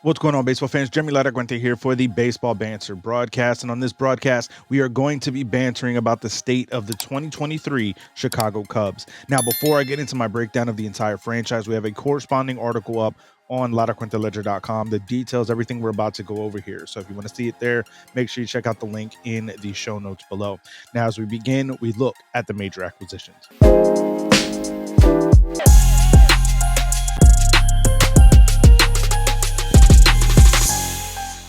What's going on, baseball fans? Jeremy Laracuente here for the Baseball Banter Broadcast. And on this broadcast, we are going to be bantering about the state of the 2023 Chicago Cubs. Now, before I get into my breakdown of the entire franchise, we have a corresponding article up on laracuenteledger.com that details everything we're about to go over here. So if you want to see it there, make sure you check out the link in the show notes below. Now, as we begin, we look at the major acquisitions.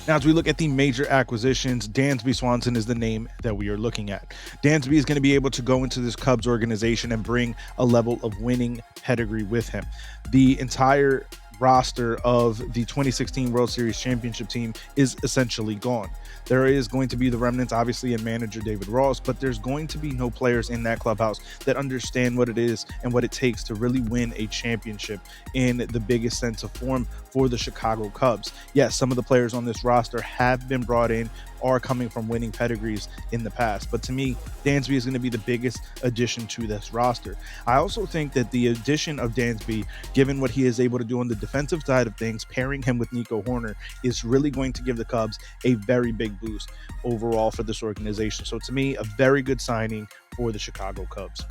Now, as we look at the major acquisitions, Dansby Swanson is the name that we are looking at. Dansby is going to be able to go into this Cubs organization and bring a level of winning pedigree with him. The entire roster of the 2016 World Series championship team is essentially gone. There is going to be the remnants, obviously, in manager David Ross, but there's going to be no players in that clubhouse that understand what it is and what it takes to really win a championship in the biggest sense of form for the Chicago Cubs. Yes, some of the players on this roster have been brought in, are coming from winning pedigrees in the past. But to me, Dansby is going to be the biggest addition to this roster. I also think that the addition of Dansby, given what he is able to do on the defensive side of things, pairing him with Nico Hoerner, is really going to give the Cubs a very big boost overall for this organization. So to me, a very good signing for the Chicago Cubs.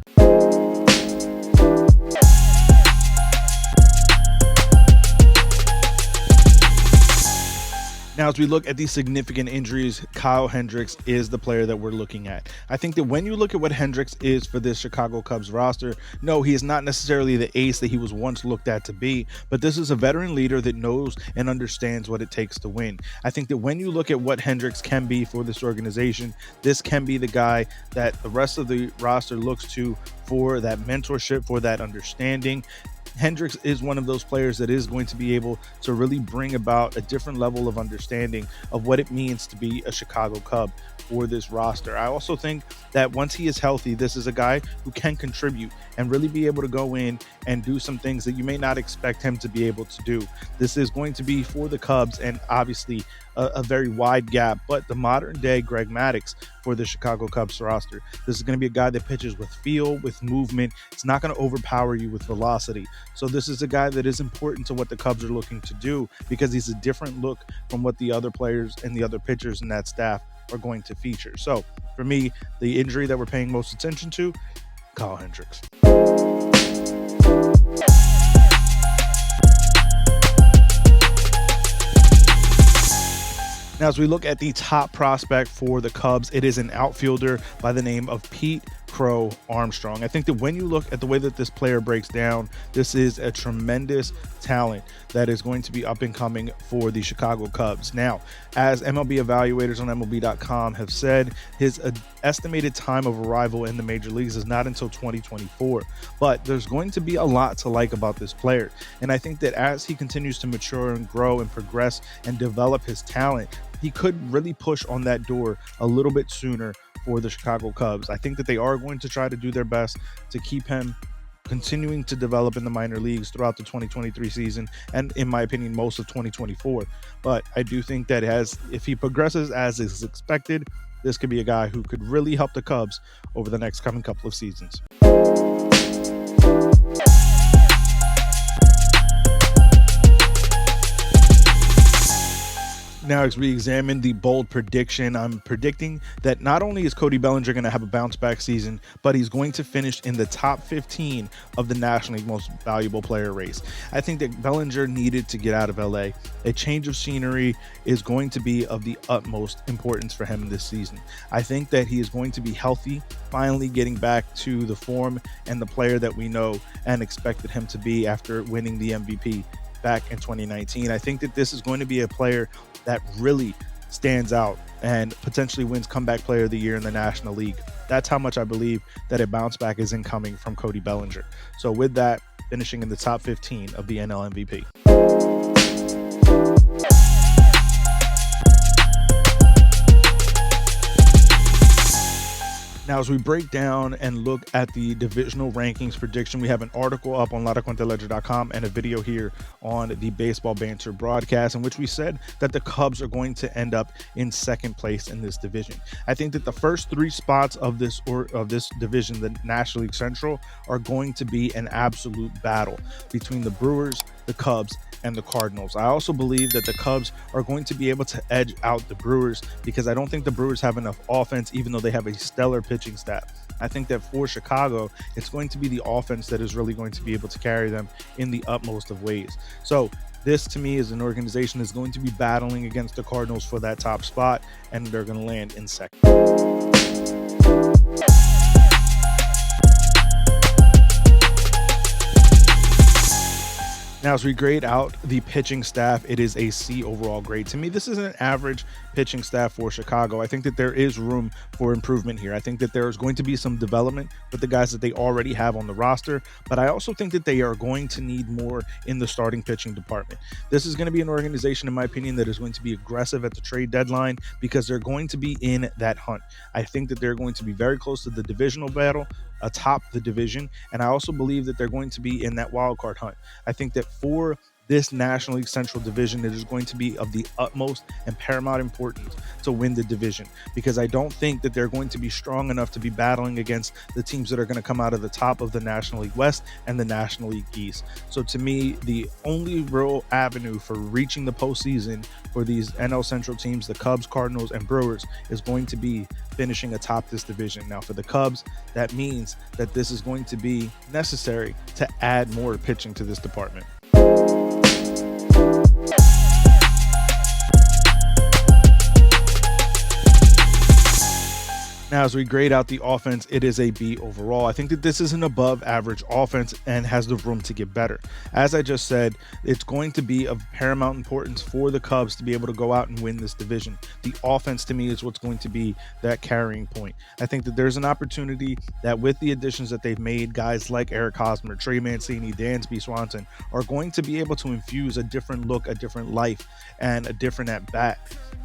Now, as we look at these significant injuries, Kyle Hendricks is the player that we're looking at. I think that when you look at what Hendricks is for this Chicago Cubs roster, no, he is not necessarily the ace that he was once looked at to be, but this is a veteran leader that knows and understands what it takes to win. I think that when you look at what Hendricks can be for this organization, this can be the guy that the rest of the roster looks to for that mentorship, for that understanding. Hendricks is one of those players that is going to be able to really bring about a different level of understanding of what it means to be a Chicago Cub for this roster. I also think that once he is healthy, this is a guy who can contribute and really be able to go in and do some things that you may not expect him to be able to do. This is going to be for the Cubs and obviously a very wide gap, but the modern day Greg Maddux for the Chicago Cubs roster. This is going to be a guy that pitches with feel, with movement. It's not going to overpower you with velocity. So this is a guy that is important to what the Cubs are looking to do because he's a different look from what the other players and the other pitchers in that staff are going to feature. So for me, the injury that we're paying most attention to, Kyle Hendricks. Now, as we look at the top prospect for the Cubs, it is an outfielder by the name of Pete Crow Armstrong. I think that when you look at the way that this player breaks down, this is a tremendous talent that is going to be up and coming for the Chicago Cubs. Now, as MLB evaluators on MLB.com have said, his estimated time of arrival in the major leagues is not until 2024, but there's going to be a lot to like about this player. And I think that as he continues to mature and grow and progress and develop his talent, he could really push on that door a little bit sooner for the Chicago Cubs. I think that they are going to try to do their best to keep him continuing to develop in the minor leagues throughout the 2023 season and, in my opinion, most of 2024. But I do think that if he progresses as is expected, this could be a guy who could really help the Cubs over the next coming couple of seasons. Now, as we examine the bold prediction, I'm predicting that not only is Cody Bellinger going to have a bounce back season, but he's going to finish in the top 15 of the National League most valuable player race. I think that Bellinger needed to get out of LA. A change of scenery is going to be of the utmost importance for him this season. I think that he is going to be healthy, finally getting back to the form and the player that we know and expected him to be after winning the MVP back in 2019. I think that this is going to be a player that really stands out and potentially wins comeback player of the year in the National League. That's how much I believe that a bounce back is incoming from Cody Bellinger. So with that, finishing in the top 15 of the NL MVP. Now, as we break down and look at the divisional rankings prediction, we have an article up on laracuenteledger.com and a video here on the Baseball Banter Broadcast in which we said that the Cubs are going to end up in second place in this division. I think that the first three spots of this division, the National League Central, are going to be an absolute battle between the Brewers, the Cubs, and the Cardinals. I also believe that the Cubs are going to be able to edge out the Brewers because I don't think the Brewers have enough offense, even though they have a stellar pitching staff. I think that for Chicago, it's going to be the offense that is really going to be able to carry them in the utmost of ways. So this to me is an organization that's going to be battling against the Cardinals for that top spot, and they're going to land in second. Now, as we grade out the pitching staff, it is a C overall grade. To me, this is an average pitching staff for Chicago. I think that there is room for improvement here. I think that there is going to be some development with the guys that they already have on the roster, but I also think that they are going to need more in the starting pitching department. This is going to be an organization, in my opinion, that is going to be aggressive at the trade deadline because they're going to be in that hunt. I think that they're going to be very close to the divisional battle, atop the division, and I also believe that they're going to be in that wild card hunt. I think that for this National League Central Division, it is going to be of the utmost and paramount importance to win the division because I don't think that they're going to be strong enough to be battling against the teams that are going to come out of the top of the National League West and the National League East. So to me, the only real avenue for reaching the postseason for these NL Central teams, the Cubs, Cardinals, and Brewers, is going to be finishing atop this division. Now for the Cubs, that means that this is going to be necessary to add more pitching to this department. Now, as we grade out the offense, it is a B overall. I think that this is an above average offense and has the room to get better. As I just said, it's going to be of paramount importance for the Cubs to be able to go out and win this division. The offense, to me, is what's going to be that carrying point. I think that there's an opportunity that with the additions that they've made, guys like Eric Hosmer, Trey Mancini, Dansby Swanson are going to be able to infuse a different look, a different life, and a different at-bat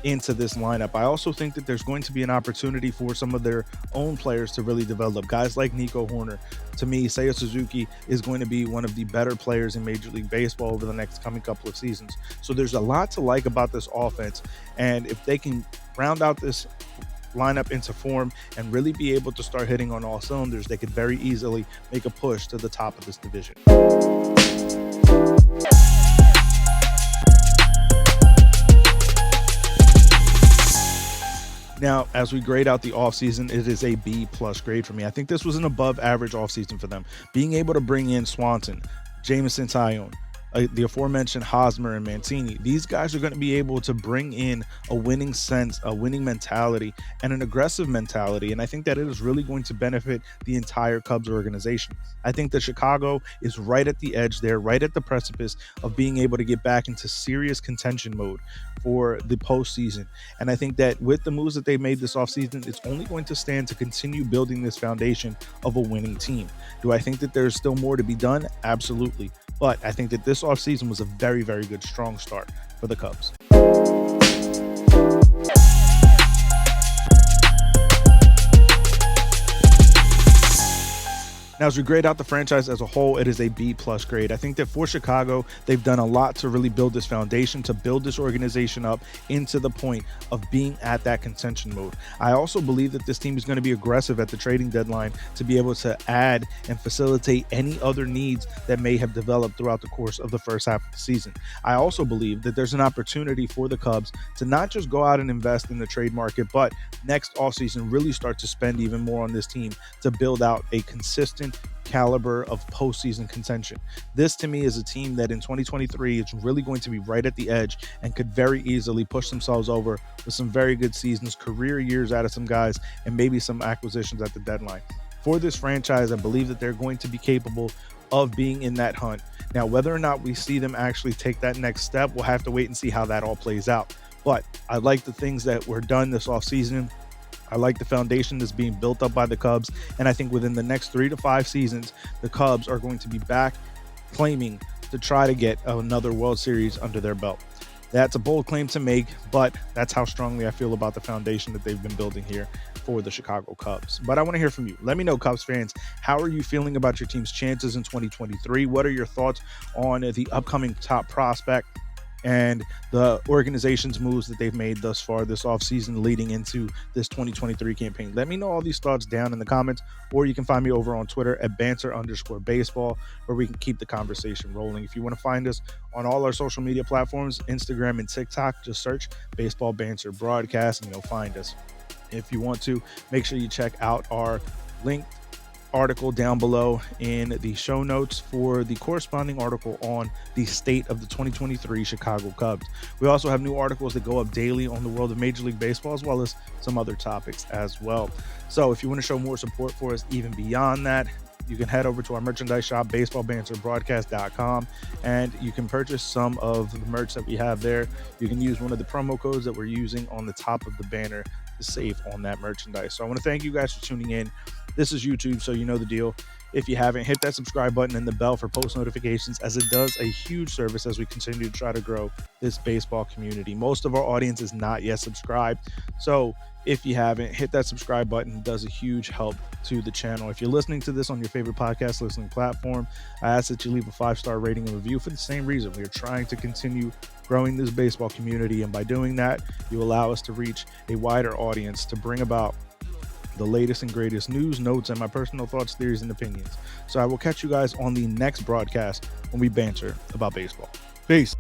into this lineup. I also think that there's going to be an opportunity for some of their own players to really develop. Guys like Nico Horner. To me, Seiya Suzuki is going to be one of the better players in Major League Baseball over the next coming couple of seasons. So there's a lot to like about this offense, and if they can round out this lineup into form and really be able to start hitting on all cylinders, they could very easily make a push to the top of this division. Now, as we grade out the offseason, it is a B+ grade for me. I think this was an above average offseason for them. Being able to bring in Swanson, Jameson Taillon, the aforementioned Hosmer and Mancini, these guys are going to be able to bring in a winning sense, a winning mentality, and an aggressive mentality. And I think that it is really going to benefit the entire Cubs organization. I think that Chicago is right at the edge there, right at the precipice of being able to get back into serious contention mode for the postseason. And I think that with the moves that they made this offseason, it's only going to stand to continue building this foundation of a winning team. Do I think that there's still more to be done? Absolutely. But I think that this offseason was a very, very good, strong start for the Cubs. Now, as we grade out the franchise as a whole, it is a B+ grade. I think that for Chicago, they've done a lot to really build this foundation, to build this organization up into the point of being at that contention mode. I also believe that this team is going to be aggressive at the trading deadline to be able to add and facilitate any other needs that may have developed throughout the course of the first half of the season. I also believe that there's an opportunity for the Cubs to not just go out and invest in the trade market, but next offseason really start to spend even more on this team to build out a consistent caliber of postseason contention. This to me is a team that in 2023 is really going to be right at the edge and could very easily push themselves over with some very good seasons, career years out of some guys, and maybe some acquisitions at the deadline. For this franchise, I believe that they're going to be capable of being in that hunt. Now, whether or not we see them actually take that next step, we'll have to wait and see how that all plays out. But I like the things that were done this offseason. I like the foundation that's being built up by the Cubs, and I think within the next 3 to 5 seasons, the Cubs are going to be back claiming to try to get another World Series under their belt. That's a bold claim to make, but that's how strongly I feel about the foundation that they've been building here for the Chicago Cubs. But I want to hear from you. Let me know, Cubs fans, how are you feeling about your team's chances in 2023? What are your thoughts on the upcoming top prospect? and the organization's moves that they've made thus far this offseason leading into this 2023 campaign. Let me know all these thoughts down in the comments, or you can find me over on Twitter at banter_baseball, where we can keep the conversation rolling. If you want to find us on all our social media platforms, Instagram and TikTok, just search Baseball Banter Broadcast and you'll find us. If you want to, make sure you check out our linked article down below in the show notes for the corresponding article on the state of the 2023 Chicago Cubs. We also have new articles that go up daily on the world of Major League Baseball, as well as some other topics as well. So if you want to show more support for us even beyond that, you can head over to our merchandise shop, baseballbanterbroadcast.com, and you can purchase some of the merch that we have there. You can use one of the promo codes that we're using on the top of the banner to save on that merchandise. So I want to thank you guys for tuning in. This is YouTube, so you know the deal. If you haven't, hit that subscribe button and the bell for post notifications, as it does a huge service as we continue to try to grow this baseball community. Most of our audience is not yet subscribed, so if you haven't, hit that subscribe button. It does a huge help to the channel. If you're listening to this on your favorite podcast listening platform, I ask that you leave a 5-star rating and review for the same reason. We are trying to continue growing this baseball community, and by doing that, you allow us to reach a wider audience to bring about the latest and greatest news, notes, and my personal thoughts, theories, and opinions. So I will catch you guys on the next broadcast when we banter about baseball. Peace.